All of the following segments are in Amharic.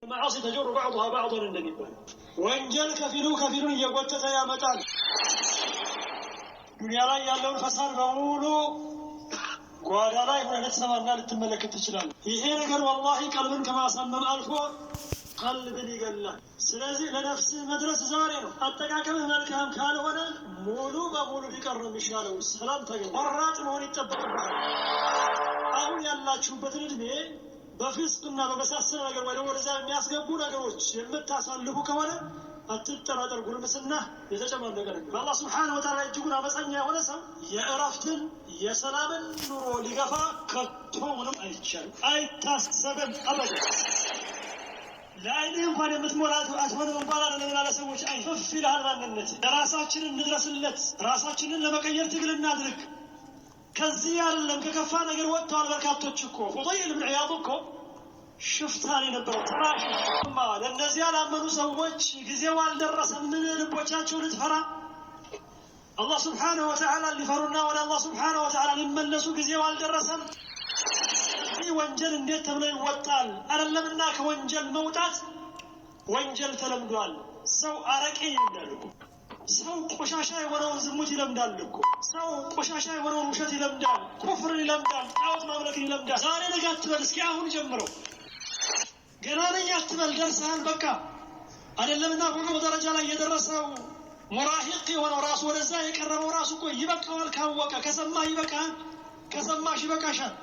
المعاصي تجر بعضها بعضا እንደሚባል ወንጀል ከፊሉን እየጎተተ ያመጣል። ዱንያ ላይ ያለውን ፈሳድ በሙሉ ጓዳ ላይ ሆነህ ተሰማና ልትመለከት ትችላለህ። ይሄ ነገር والله ቀልብን ከማሳመም አልፎ ቀልብን ይገላል። ስለዚህ ለነፍስ መድረስ ዛሬ ነው። አጠቃቀምህ መልካም ካልሆነ ሙሉ በሙሉ ሊቀር ነው የሚሻለው። ሰላም ተገኘ ወራጥ መሆን ይጠበቅብሃል። አሁን ያላችሁበትን እድሜ በፍስቅና በመሳሰለ ነገር ወደዛ የሚያስገቡ ነገሮች የምታሳልፉ ከሆነ አትጠራጠር፣ ጉልምስና የተጨማለቀ ነው። አላህ Subhanahu Wa Ta'ala እጅጉን አመፀኛ የሆነ ሰው የእረፍትን የሰላምን ኑሮ ሊገፋ ከቶውንም አይታሰብም አበደ። ለአይንህ እንኳን የምትሞላት አትሆንም እንኳን አይደለም ለሰዎች አይፈፍ ይላል ማንነት። ለራሳችንን እንድረስለት፣ ራሳችንን ለመቀየር ትግል እናድርግ። ከዚህ አይደለም ከከፋ ነገር ወጥተዋል በርካቶች እኮ። ፉضይል ብን ዒያድ እኮ ሽፍታን የነበረው ተራሽማ ለእነዚህ ያላመኑ ሰዎች ጊዜው አልደረሰም። ልቦቻቸውን ትፈራ አላህ Subhanahu Wa Ta'ala ሊፈሩና ወደ አላህ Subhanahu Wa Ta'ala ሊመለሱ ጊዜው አልደረሰም። ይህ ወንጀል እንዴት ተብሎ ይወጣል? አይደለምና ከወንጀል መውጣት ወንጀል ተለምዷል። ሰው አረቄ ይለምዳል እኮ፣ ሰው ቆሻሻ የሆነውን ዝሙት ይለምዳል እኮ፣ ሰው ቆሻሻ የሆነውን ውሸት ይለምዳል፣ ኩፍርን ይለምዳል፣ ጣዖት ማምለክን ይለምዳል። ዛሬ ነገ አትበል፣ እስኪ አሁን ጀምረው። ገና ነኝ አትበል፣ ደርሰሃል በቃ። አይደለምና ሁሉ ደረጃ ላይ የደረሰው ሙራሂቅ የሆነው ራሱ ወደዛ የቀረበው ራሱ እኮ ይበቃዋል። ካወቀ ከሰማህ ይበቃል፣ ከሰማሽ ይበቃሻል።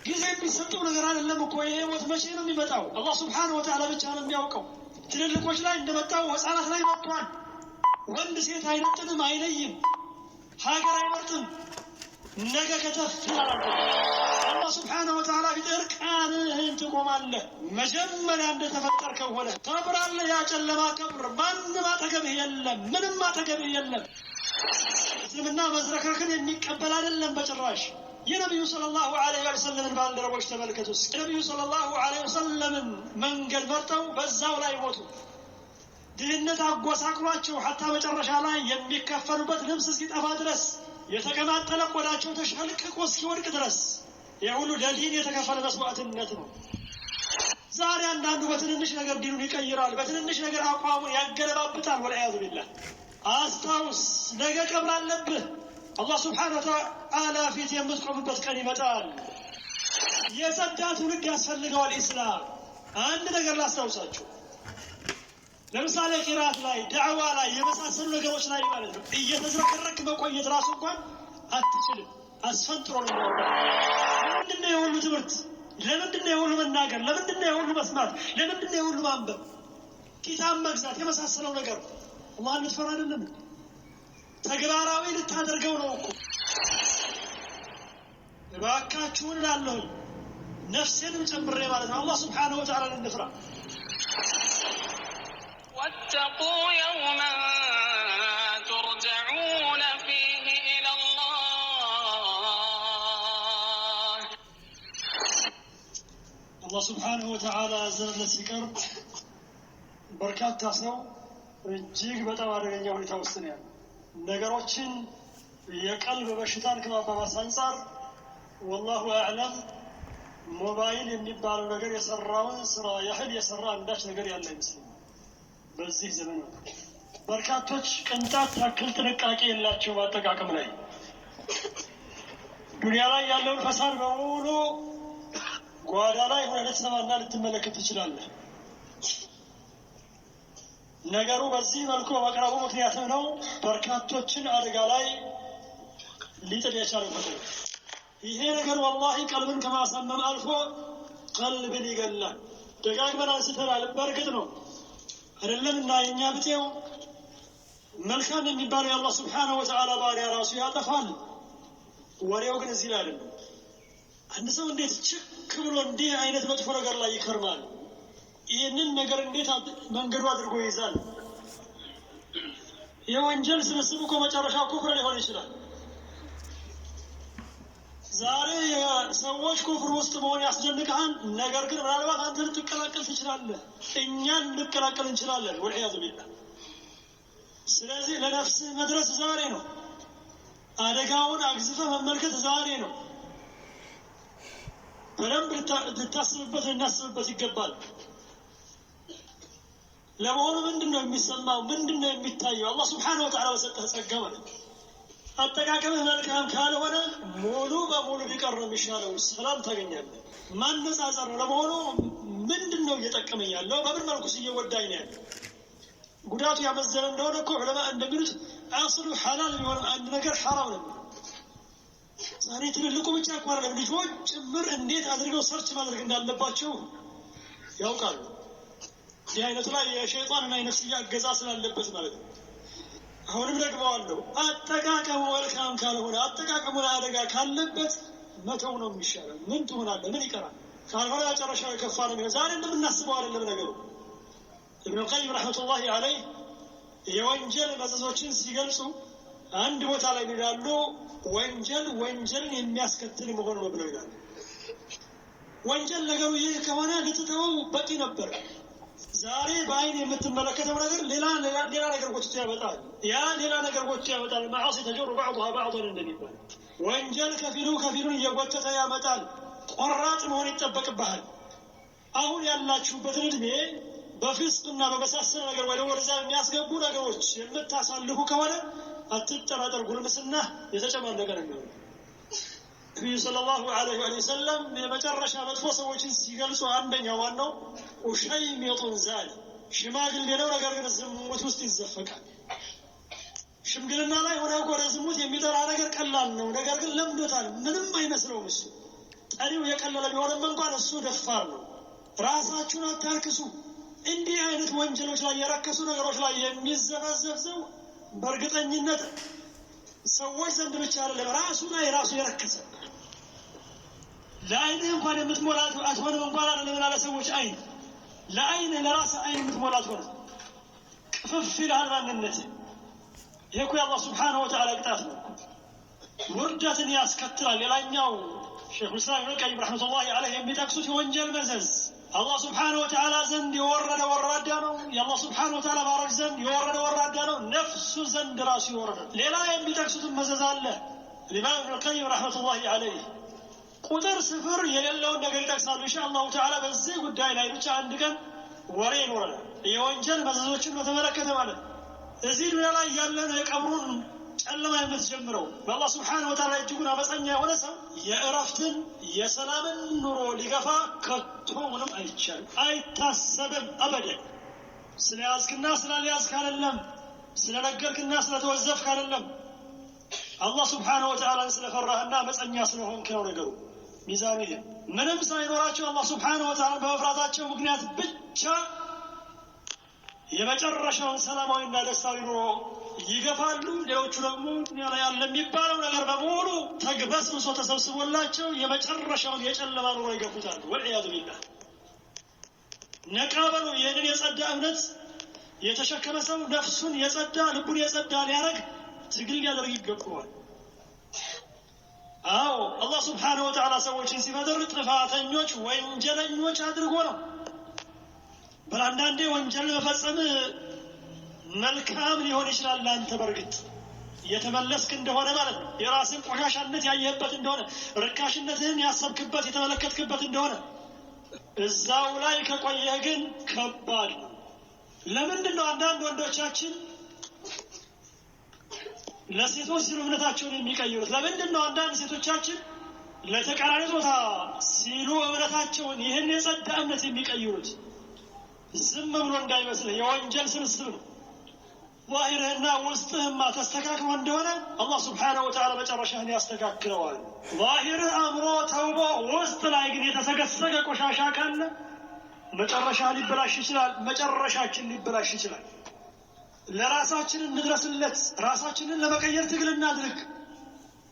ጊዜ የሚሰጠው ነገር አይደለም እኮ። ይሄ ሞት መቼ ነው የሚመጣው? አላህ Subhanahu Wa Ta'ala ብቻ ነው የሚያውቀው። ትልልቆች ላይ እንደመጣው ህፃናት ላይ መጥቷል። ወንድ ሴት አይነጥንም፣ አይለይም፣ ሀገር አይመርጥም። ነገ ከተፍ ይላል አላህ Subhanahu Wa Ta'ala ቢጠርቃንህን ትቆማለህ። መጀመሪያ እንደተፈጠርከው ሆነ ተብራለህ። ያ ጨለማ ቀብር ማንም አጠገብህ የለም፣ ምንም አጠገብህ የለም። እስልምና መዝረክረክን የሚቀበል አይደለም በጭራሽ። የነብዩ ሰለላሁ ዐለይሂ ወሰለም ባልደረቦች ተመልከቱ። ነብዩ ሰለላሁ ዐለይሂ ወሰለም መንገድ መርጠው በዛው ላይ ሞቱ። ድህነት አጎሳቅሏቸው ሐታ መጨረሻ ላይ የሚከፈሉበት ልብስ እስኪጠፋ ድረስ የተቀማጠለ ቆዳቸው ተሸልቅቆ እስኪወድቅ ድረስ የሁሉ ለዲን የተከፈለ መስዋዕትነት ነው። ዛሬ አንዳንዱ በትንንሽ ነገር ዲኑን ይቀይራል፣ በትንንሽ ነገር አቋሙን ያገለባብጣል። ወልዒያዙ ቢላህ። አስታውስ፣ ነገ ቀብር አለብህ። አላህ Subhanahu Wa Ta'ala ፊት የምትቆምበት ቀን ይመጣል። የጸዳ ትውልድ ያስፈልገዋል ኢስላም። አንድ ነገር ላስታውሳችሁ። ለምሳሌ ቂራት ላይ፣ ዳዕዋ ላይ የመሳሰሉ ነገሮች ላይ ማለት ነው እየተዝረከረክ መቆየት ራሱ እንኳን አትችልም። አስፈንጥሮ ነው የሚያወጣው። ለምንድነው የሁሉ ትምህርት? ለምንድነው የሁሉ መናገር? ለምንድነው የሁሉ መስማት? ለምንድነው የሁሉ ማንበብ፣ ኪታብ መግዛት የመሳሰለው ነገር? አላህ ልትፈራ አይደለም፣ ተግባራዊ ልታደርገው ነው እኮ። እባካችሁን እላለሁ ነፍሴንም ጨምሬ ማለት ነው አላህ Subhanahu Wa Ta'ala እንፍራ። واتقوا يوما ترجعون فيه إلى الله. الله Subhanahu Wa Ta'ala ዘንድ ሲቀርብ በርካታ ሰው እጅግ በጣም አደገኛ ሁኔታ ውስጥ ነው ያለው። ነገሮችን የቀልብ በሽታን ከማባባስ አንፃር والله أعلم ሞባይል የሚባለው ነገር የሰራውን ስራ ያህል የሰራ አንዳች ነገር ያለ አይመስልም በዚህ ዘመን። በርካቶች ቅንጣት ታክል ጥንቃቄ የላቸው አጠቃቀም ላይ። ዱንያ ላይ ያለውን ፈሳድ በሙሉ ጓዳ ላይ ሆነህ ተሰማና ልትመለከት ትችላለህ። ነገሩ በዚህ መልኩ በመቅረቡ ምክንያት ነው በርካቶችን አደጋ ላይ ሊጥል የቻለው። ይሄ ነገር والله ቀልብን ከማሳመም አልፎ ቀልብን ይገላል። ደጋግመን አንስተናል። በርግጥ ነው አይደለምና የኛ ብጤው መልካም የሚባለው የአላህ Subhanahu Wa Ta'ala ባሪያ ራሱ ያጠፋል። ወሬው ግን እዚህ ላይ አይደለም። አንድ ሰው እንዴት ችክ ብሎ እንዲህ አይነት መጥፎ ነገር ላይ ይከርማል? ይህንን ነገር እንዴት መንገዱ አድርጎ ይይዛል? የወንጀል ስብስብ እኮ መጨረሻው ኩፍር ሊሆን ይችላል። ዛሬ ሰዎች ኩፍር ውስጥ መሆን ያስደንቃል። ነገር ግን ምናልባት አንተ ልትቀላቀል ትችላለህ፣ እኛን ልንቀላቀል እንችላለን። ወልዒያዙ ቢላህ። ስለዚህ ለነፍስ መድረስ ዛሬ ነው። አደጋውን አግዝፈ መመልከት ዛሬ ነው። በደንብ ልታስብበት ልናስብበት ይገባል። ለመሆኑ ምንድነው የሚሰማው? ምንድነው የሚታየው? አላህ Subhanahu Wa Ta'ala ወሰጠህ ጸጋ ማለት አጠቃቀምህ መልካም ካልሆነ ሙሉ በሙሉ ቢቀር ነው የሚሻለው። ሰላም ታገኛለህ። ማነጻጸር ነው። ለመሆኑ ምንድነው እየጠቀመኝ ያለው? በምን መልኩስ እየወዳኝ ነው ያለው? ጉዳቱ ያመዘነ እንደሆነ እኮ ዑለማ እንደሚሉት አስሉ ሐላል ቢሆን አንድ ነገር ሐራም ነው። ዛሬ ትልልቁ ብቻ እኮ አይደለም ልጆች ጭምር እንዴት አድርገው ሰርች ማድረግ እንዳለባቸው ያውቃሉ። ይህ አይነቱ ላይ የሸይጣንና የነፍስያ እገዛ ስላለበት ማለት ነው። አሁንም ደግመዋለሁ፣ አጠቃቀሙ መልካም ካልሆነ አጠቃቀሙን አደጋ ካለበት መተው ነው የሚሻለው። ምን ትሆናለህ? ምን ይቀራል? ካልሆነ መጨረሻው የከፋ ነው። ዛሬ እንደምናስበው አይደለም ነገሩ። ኢብኑ ቀይም ረሕመቱላሂ ዐለይህ የወንጀል መዘዞችን ሲገልጹ አንድ ቦታ ላይ ይላሉ ወንጀልን የሚያስከትል መሆኑ ነው ብለው ይላሉ። ወንጀል ነገሩ ይህ ከሆነ ልትተወው በቂ ነበር። ዛሬ በአይን የምትመለከተው ነገር ሌላ ነገር ጎትቶ ያመጣል። ያ ሌላ ነገር ጎትቶ ያመጣል። ማዓሲ ተጀሩ بعضها بعضا እንደሚባል ወንጀል ከፊሉን እየጎተተ ያመጣል። ቆራጥ መሆን ይጠበቅብሃል። አሁን ያላችሁበትን እድሜ በፍስቅና በመሳሰለ ነገር ወደዛ የሚያስገቡ ነገሮች የምታሳልፉ ከሆነ አትጠራጠር፣ ጉልምስና የተጨማለቀ ነው። ነብዩ ሰለላሁ ዐለይሂ ወሰለም የመጨረሻ መጥፎ ሰዎችን ሲገልጹ አንደኛው ዋናው ኡሸይሚጡን ዛል ሽማግሌ ነው፣ ነገር ግን ዝሙት ውስጥ ይዘፈቃል። ሽምግልና ላይ ሆነ ወደ ዝሙት የሚጠራ ነገር ቀላል ነው፣ ነገር ግን ለምዶታል። ምንም አይመስለውም። እሱ ጠሪው የቀለለ ቢሆንም እንኳን እሱ ደፋር ነው። ራሳችሁን አታርክሱ። እንዲህ አይነት ወንጀሎች ላይ የረከሱ ነገሮች ላይ የሚዘፈዘፍ ሰው በእርግጠኝነት ሰዎች ዘንድ ብቻ አይደለም ራሱ ላይ ራሱ የረከሰ ለአይንህ እንኳን የምትሞላት አትሆንም እንኳን አይደለም ለሰዎች አይን ለአይንህ ለራስህ አይን የምትሞላት ሆነ ቅፍፍ ይልሃል ማንነትህ። ይህ እኮ የአላህ Subhanahu Wa Ta'ala ቅጣት ነው። ውርደትን ያስከትላል። ሌላኛው ሸይኹል ኢስላም ኢብኑ ቀይም ረሕመቱላሂ ዐለይህ የሚጠቅሱት የወንጀል መዘዝ አላህ Subhanahu Wa Ta'ala ዘንድ የወረደ ወራዳ ነው። የአላህ Subhanahu Wa Ta'ala ባሮች ዘንድ የወረደ ወራዳ ነው። ነፍሱ ዘንድ ራሱ የወረደ ሌላ የሚጠቅሱት መዘዝ አለ። ኢማም ኢብኑ ቀይም ረሕመቱላሂ ዐለይህ ቁጥር ስፍር የሌለውን ነገር ይጠቅሳሉ። ኢንሻአላሁ ተዓላ በዚህ ጉዳይ ላይ ብቻ አንድ ቀን ወሬ ይኖረናል። የወንጀል መዘዞችን በተመለከተ ማለት እዚህ ዱንያ ላይ ያለን የቀብሩን ጨለማ የምትጀምረው በአላህ Subhanahu Wa Ta'ala እጅጉን አመፀኛ የሆነ ሰው የእረፍትን የሰላምን ኑሮ ሊገፋ ከቶ ምንም አይቻልም፣ አይታሰብም። አበደን ስለያዝክና ስላልያዝክ አይደለም፣ ስለነገርክና ስለተወዘፍክ አይደለም። አላህ Subhanahu Wa Ta'ala ስለፈራህና አመፀኛ ስለሆንክ ነው ነገሩ። ሚዛኑ ይሄ ምንም ሳይኖራቸው አላህ Subhanahu Wa Ta'ala በመፍራታቸው ምክንያት ብቻ የመጨረሻውን ሰላማዊና ደስታዊ ኑሮ ይገፋሉ። ሌሎቹ ደግሞ ዱንያ ላይ ያለ የሚባለው ነገር በሙሉ ተግበስብሶ ተሰብስቦላቸው የመጨረሻውን የጨለማ ኑሮ ይገፉታሉ። ወልዒያዙ ቢላህ። ነቃበሉ ይህንን የጸዳ እምነት የተሸከመ ሰው ነፍሱን የጸዳ ልቡን የጸዳ ሊያረግ ትግል ሊያደርግ ይገባዋል። አዎ አላህ Subhanahu Wa Ta'ala ሰዎችን ሲፈጥር ጥፋተኞች ወንጀለኞች አድርጎ ነው። በአንዳንዴ ወንጀል መፈጸም መልካም ሊሆን ይችላል ለአንተ በርግጥ የተመለስክ እንደሆነ ማለት ነው። የራስን ቆሻሻነት ያየህበት እንደሆነ ርካሽነትህን ያሰብክበት የተመለከትክበት እንደሆነ እዛው ላይ ከቆየህ ግን ከባድ ነው። ለምንድን ነው አንዳንድ ወንዶቻችን ለሴቶች ሲሉ እምነታቸውን የሚቀይሩት? ለምንድን ነው አንዳንድ ሴቶቻችን ለተቃራኒ ጾታ ሲሉ እምነታቸውን ይህን የጸዳ እምነት የሚቀይሩት? ዝም ብሎ እንዳይመስልህ የወንጀል ስብስብ ነው። ዛሂርህና ውስጥህማ ተስተካክሎ እንደሆነ አላህ Subhanahu Wa Ta'ala መጨረሻህን ያስተካክለዋል። ዛሂርህ አምሮ ተውቦ ውስጥ ላይ ግን የተሰገሰገ ቆሻሻ ካለ መጨረሻ ሊበላሽ ይችላል። መጨረሻችን ሊበላሽ ይችላል። ለራሳችን እንድረስለት፣ ራሳችንን ለመቀየር ትግል እናድርግ።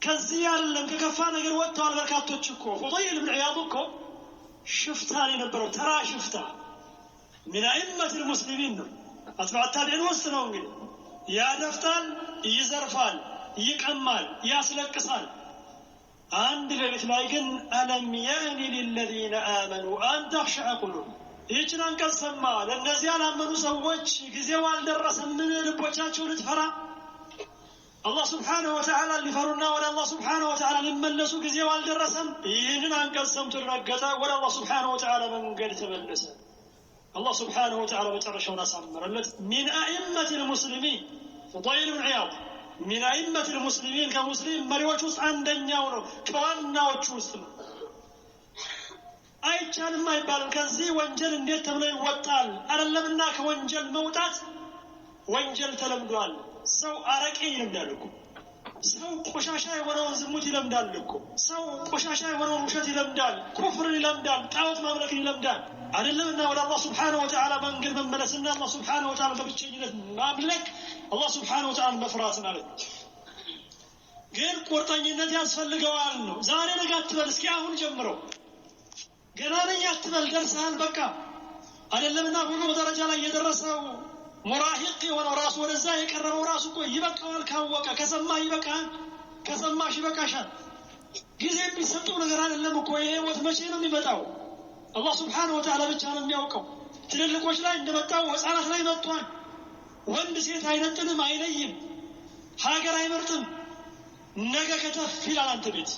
ከዚህ ያለም ከከፋ ነገር ወጥተዋል በርካቶች እኮ። ፉضይል ብን ዒያድ እኮ ሽፍታ የነበረው ተራ ሽፍታ من أئمة المسلمين ነው። አትባዕ ታቢዒን ውስጥ ነው። እንግዲህ ያደፍታል፣ ይዘርፋል፣ ይቀማል፣ ያስለቅሳል። አንድ ሌሊት ላይ ግን አለም የእኒ ሊለዚነ አመኑ አን ተኽሸዐ ቁሉብሁም ይህችን አንቀጽ ሰማ። ለእነዚያ ላመኑ ሰዎች ጊዜው አልደረሰምን ልቦቻቸው ልትፈራ? አላህ Subhanahu Wa Ta'ala ሊፈሩና ወደ አላህ Subhanahu Wa Ta'ala ሊመለሱ ጊዜው አልደረሰም? ይህንን አንቀጽ ሰምቶ ረገጠ፣ ወደ አላህ Subhanahu Wa Ta'ala መንገድ ተመለሰ። الله سبحانه وتعالى بجرشون أسمر من أئمة المسلمين فضيل بن عياض من أئمة المسلمين كمسلم مريوش وسط عندنا ونو كوانا وشوسم أي كان ما يبالن كذي وانجل نديت تبلي وطال أرلمنا كوانجل موتات وانجل تلمدوال سو أركي يلمدالكم سو قشاشا يورون زموت يلمدالكم سو قشاشا يورون وشت يلمدال كفر يلمدال تعوت مملك يلمدال أرلمنا ولا الله سبحانه وتعالى بنقل من ملسنا الله سبحانه وتعالى ببتشجلة مملك الله سبحانه وتعالى مفراتنا له غير قرطانيነት ያስፈልገዋል ነው ዛሬ ነገ አትበል እስኪ አሁን ጀምሮ ገና ነኝ አትበል ደርሰሃል በቃ አይደለምና ሁሉ ደረጃ ላይ የደረሰው ሙራሂቅ የሆነው ራሱ ወደዛ የቀረበው ራሱ እኮ ይበቃዋል ካወቀ ከሰማ ይበቃል ከሰማሽ ይበቃሻል ጊዜ የሚሰጠው ነገር አይደለም እኮ ይሄ ወት መቼ ነው የሚመጣው አላህ Subhanahu Wa Ta'ala ብቻ ነው የሚያውቀው ትልልቆች ላይ እንደመጣው ህፃናት ላይ መጥቷል ወንድ ሴት አይነጥንም አይለይም ሀገር አይመርጥም ነገ ከተፍ ይላል አንተ ቤት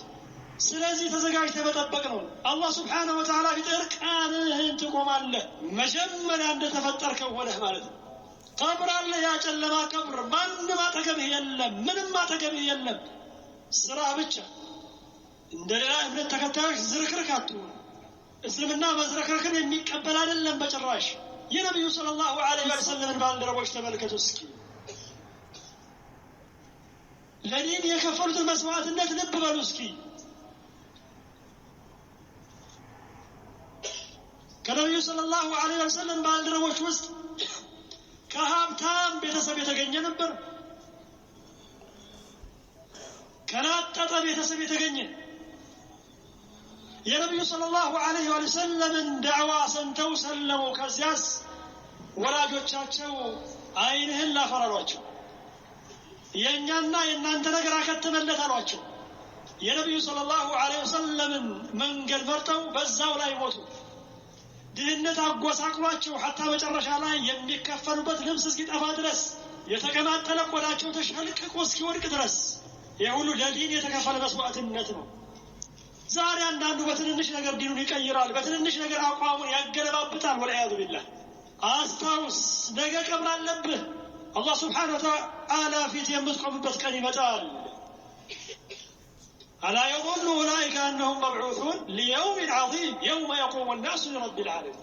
ስለዚህ ተዘጋጅተህ መጠበቅ ነው አላህ Subhanahu Wa Ta'ala ይጠርቃንህን ትቆማለህ መጀመሪያ እንደተፈጠርከው ወለህ ማለት ነው ቀብር አለ ያ ጨለማ ቀብር ማንም አጠገብህ የለም ምንም አጠገብህ የለም ስራ ብቻ እንደሌላ እምነት ተከታዮች ዝርክርካቱ እስልምና መዝረክረክን የሚቀበል አይደለም በጭራሽ የነብዩ ሰለላሁ ዐለይሂ ወሰለም ባልደረቦች ተመልከቱ እስኪ ለዲን የከፈሉት መስዋዕትነት ልብ በሉ እስኪ ከነብዩ ሰለላሁ ዐለይሂ ወሰለም ባልደረቦች ውስጥ ከሀብታም ቤተሰብ የተገኘ ነበር ከናጠጠ ቤተሰብ የተገኘ የነብዩ ሰለላሁ ዐለይሂ ወሰለም ዳዕዋ ሰምተው ሰለሙ ከዚያስ ወላጆቻቸው አይንህን ላፈራሯቸው የኛና የናንተ ነገር አከተመለት አሏቸው የነብዩ ሰለላሁ ዐለይሂ ወሰለም መንገድ መርጠው በዛው ላይ ሞቱ ድህነት አጎሳቅሏቸው حتى መጨረሻ ላይ የሚከፈሉበት ልብስ እስኪጠፋ ድረስ የተቀማጠለ ቆዳቸው ተሸልቅቆ እስኪወድቅ ድረስ የሁሉ ለዲን የተከፈለ መስዋዕትነት ነው ዛሬ አንዳንዱ በትንንሽ ነገር ዲኑን ይቀይራል በትንንሽ ነገር አቋሙን ያገለባብጣል ወለያዙ ቢላህ አስታውስ ነገ ቀብር አለብህ አላህ Subhanahu Wa Ta'ala ፊት የምትቆምበት ቀን ይመጣል ألا يظن أولئك أنهم مبعوثون ليوم عظيم يوم يقوم الناس لرب العالمين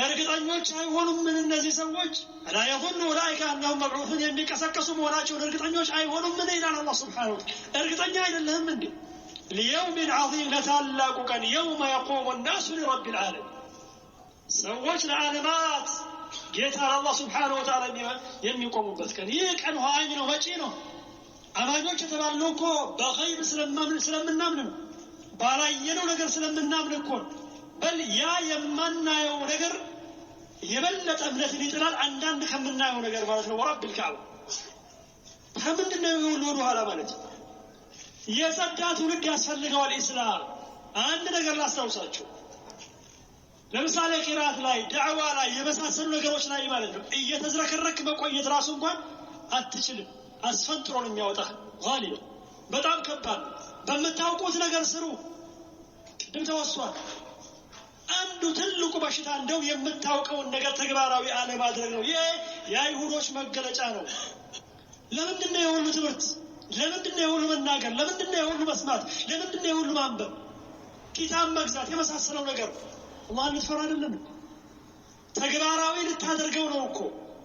እርግጠኞች አይሆኑም ምን እነዚህ ሰዎች ألا يظن أولئك أنهم مبعوثون የሚቀሰቀሱ መሆናቸውን እርግጠኞች አይሆኑም ምን ይላል አላህ Subhanahu Wa Ta'ala እርግጠኛ አይደለህም እንዴ ليوم عظيم ለታላቁ ቀን يوم يقوم الناس لرب العالمين ሰዎች ለዓለማት ጌታ አላህ Subhanahu Wa Ta'ala የሚቆሙበት ቀን ይህ ቀን ሆኝ ነው መጪ ነው አማኞች የተባለው እኮ በገይብ ስለምናምን ነው ባላየነው ነገር ስለምናምን እኮ በል ያ የማናየው ነገር የበለጠ እምነትን ይጥላል አንዳንድ ከምናየው ነገር ማለት ነው ወረብ الكعبة ከምንድነው የሁሉ ኋላ ማለት የጸዳ ትውልድ ያስፈልገዋል ኢስላም አንድ ነገር ላስታውሳችሁ ለምሳሌ ቂራት ላይ ዳዕዋ ላይ የመሳሰሉ ነገሮች ላይ ማለት ነው እየተዝረከረክ መቆየት ራሱ እንኳን አትችልም አስፈንጥሮን የሚያወጣ غالي በጣም ከባድ በመታወቁት ነገር ስሩ ቅድም ተወሷል አንዱ ትልቁ በሽታ እንደው የምታውቀውን ነገር ተግባራዊ አለማድረግ ነው ይሄ የአይሁዶች መገለጫ ነው ለምንድነው የሁሉ ትምህርት ለምንድነው የሁሉ መናገር ለምንድነው የሁሉ መስማት ለምንድነው የሁሉ ማንበብ ኪታብ መግዛት የመሳሰለው ነገር አላህን ልትፈራ አይደለም ተግባራዊ ልታደርገው ነው